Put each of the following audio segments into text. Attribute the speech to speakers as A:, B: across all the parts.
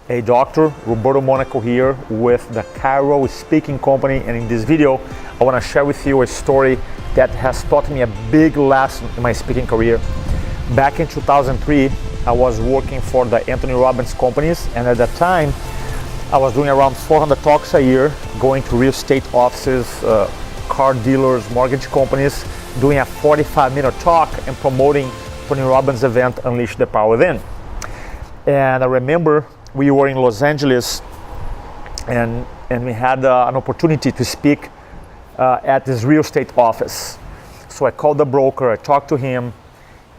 A: Hey, Dr. Roberto Monaco here with the Chiro Speaking Company, and in this video I want to share with you a story that has taught me a big lesson in my speaking career. Back in 2003, I was working for the Anthony Robbins companies, and at that time I was doing around 400 talks a year, going to real estate offices, car dealers, mortgage companies, doing a 45-minute talk and promoting Tony Robbins' event, Unleash the Power Within. And I remember we were in Los Angeles, and we had an opportunity to speak at this real estate office. So I called the broker, I talked to him,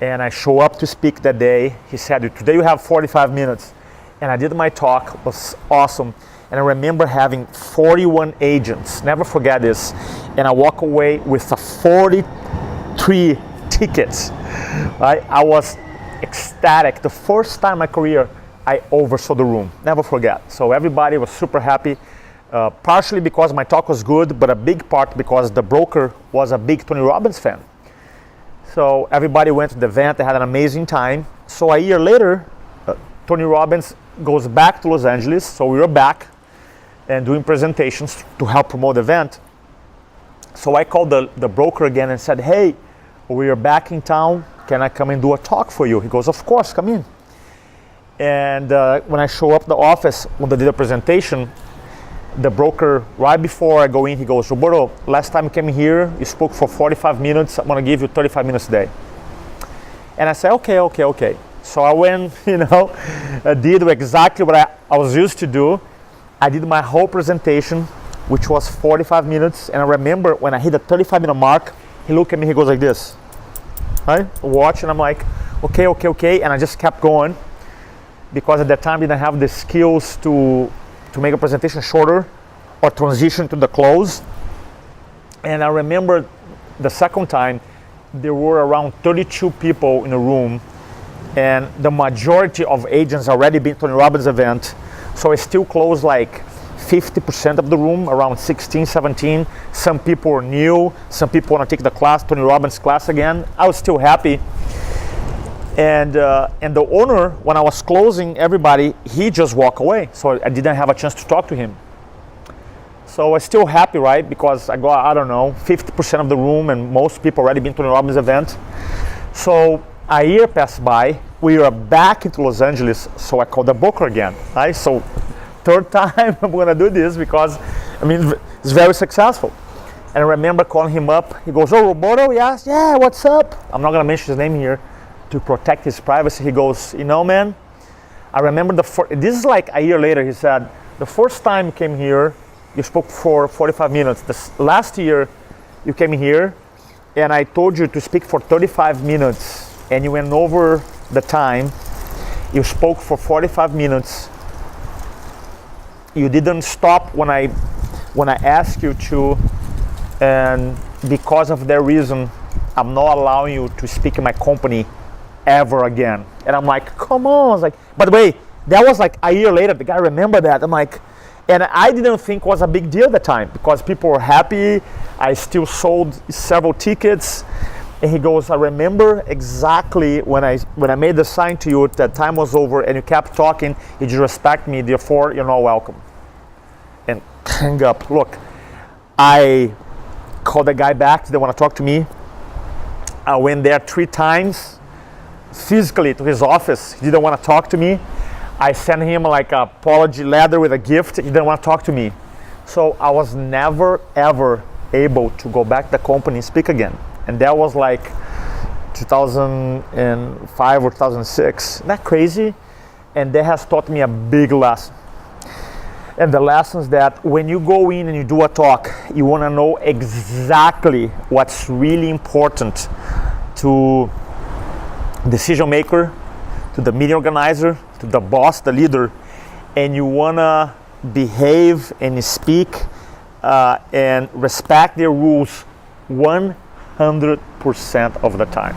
A: and I show up to speak that day. He said, today you have 45 minutes. And I did my talk, it was awesome. And I remember having 41 agents, never forget this. And I walk away with 43 tickets. I was ecstatic. The first time in my career, I oversold the room, never forget. So everybody was super happy, partially because my talk was good, but a big part because the broker was a big Tony Robbins fan. So everybody went to the event, they had an amazing time. So a year later, Tony Robbins goes back to Los Angeles, so we were back and doing presentations to help promote the event. So I called the broker again and said, hey, we are back in town, can I come and do a talk for you? He goes, of course, come in. And when I show up at the office, when they did a presentation, the broker, right before I go in, he goes, Roberto, last time you came here, you spoke for 45 minutes, I'm gonna give you 35 minutes a day. And I said, okay. So I went, did exactly what I was used to do. I did my whole presentation, which was 45 minutes. And I remember when I hit the 35-minute mark, he looked at me, he goes like this, right? Watch, and I'm like, okay. And I just kept going, because at that time I didn't have the skills to make a presentation shorter or transition to the close. And I remember the second time, there were around 32 people in the room, and the majority of agents already been to Tony Robbins event. So I still closed like 50% of the room, around 16, 17. Some people were new, some people want to take the class, Tony Robbins class again. I was still happy. And the owner, when I was closing everybody, he just walked away. So I didn't have a chance to talk to him. So I was still happy, right? Because I got, 50% of the room, and most people already been to the Robbins event. So a year passed by, we were back into Los Angeles, so I called the broker again, right? So third time I'm gonna do this because, it's very successful. And I remember calling him up, he goes, oh, Roberto, yes, yeah, what's up? I'm not gonna mention his name here to protect his privacy. He goes, man, I remember this is like a year later, he said, the first time you came here, you spoke for 45 minutes. Last year, you came here, and I told you to speak for 35 minutes, and you went over the time. You spoke for 45 minutes. You didn't stop when I asked you to, and because of that reason, I'm not allowing you to speak in my company ever again. And I'm like, come on. I was like, by the way, that was like a year later. The guy remembered that. I'm like, and I didn't think it was a big deal at the time because people were happy. I still sold several tickets. And he goes, I remember exactly when I made the sign to you that time was over and you kept talking, you just respect me, therefore you're not welcome. And hang up. Look, I called the guy back, he didn't want to talk to me. I went there 3 times physically to his office. He didn't want to talk to me. I sent him like an apology letter with a gift. He didn't want to talk to me. So I was never ever able to go back to the company and speak again. And that was like 2005 or 2006. Isn't that crazy? And that has taught me a big lesson. And the lesson is that when you go in and you do a talk, you want to know exactly what's really important to decision maker, to the meeting organizer, to the boss, the leader, and you want to behave and speak and respect their rules 100% of the time.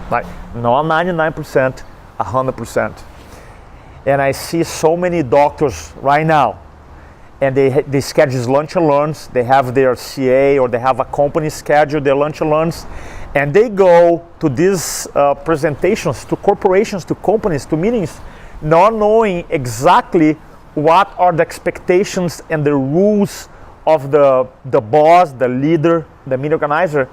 A: Like not 99%, 100%. And I see so many doctors right now, and they schedule lunch and learns. They have their CA or they have a company schedule their lunch and learns, and they go to these presentations to corporations, to companies, to meetings, not knowing exactly what are the expectations and the rules of the boss, the leader, the meeting organizer.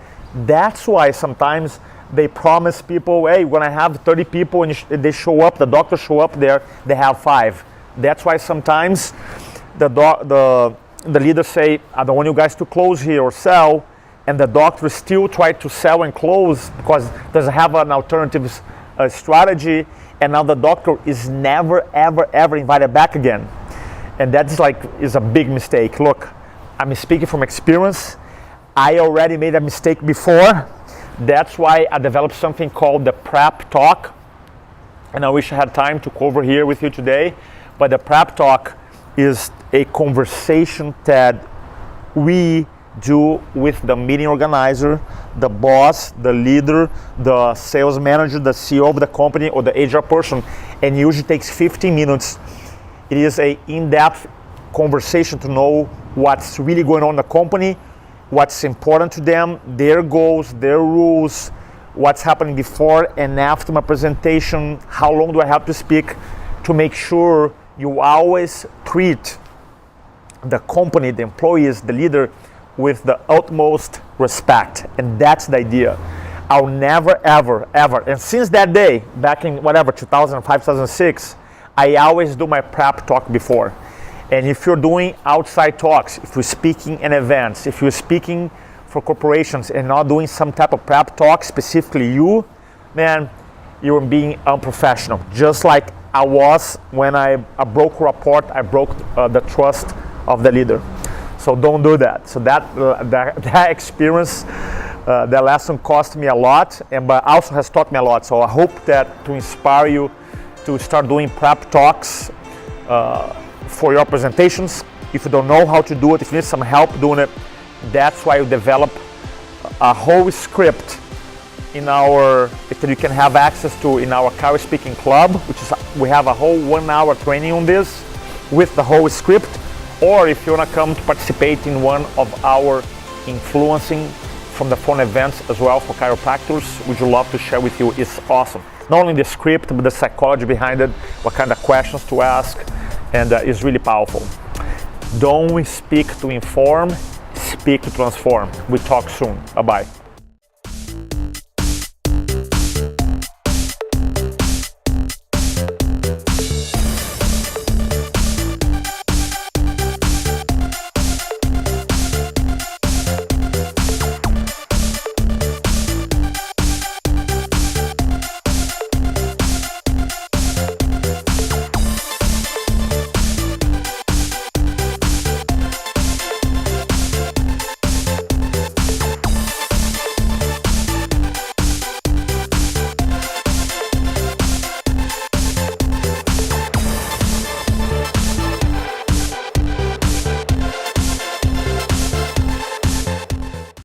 A: That's why sometimes they promise people, hey, we're gonna have 30 people, and they show up, the doctors show up there, they have 5. That's why sometimes the leaders say, I don't want you guys to close here or sell, and the doctor still try to sell and close because doesn't have an alternative strategy, and now the doctor is never, ever, ever invited back again. And that's is a big mistake. Look, I'm speaking from experience. I already made a mistake before. That's why I developed something called the prep talk. And I wish I had time to cover here with you today. But the prep talk is a conversation that we do with the meeting organizer, the boss, the leader, the sales manager, the CEO of the company, or the HR person. And it usually takes 15 minutes. It is an in-depth conversation to know what's really going on in the company, what's important to them, their goals, their rules, what's happening before and after my presentation, how long do I have to speak, to make sure you always treat the company, the employees, the leader with the utmost respect. And that's the idea. I'll never, ever, ever, and since that day, back in 2005, 2006, I always do my prep talk before. And if you're doing outside talks, if you're speaking in events, if you're speaking for corporations and not doing some type of prep talk, specifically you, man, you're being unprofessional. Just like I was when I broke rapport, I broke the trust of the leader. So don't do that. So that experience, that lesson cost me a lot, but also has taught me a lot. So I hope that to inspire you to start doing prep talks for your presentations. If you don't know how to do it, if you need some help doing it, that's why you develop a whole script that you can have access to in our Chiro Speaking Club, which is, we have a whole 1 hour training on this with the whole script. Or if you want to come to participate in one of our influencing from the phone events as well for chiropractors, would you love to share with you. It's awesome. Not only the script, but the psychology behind it, what kind of questions to ask, and it's really powerful. Don't speak to inform, speak to transform. We talk soon. Bye-bye.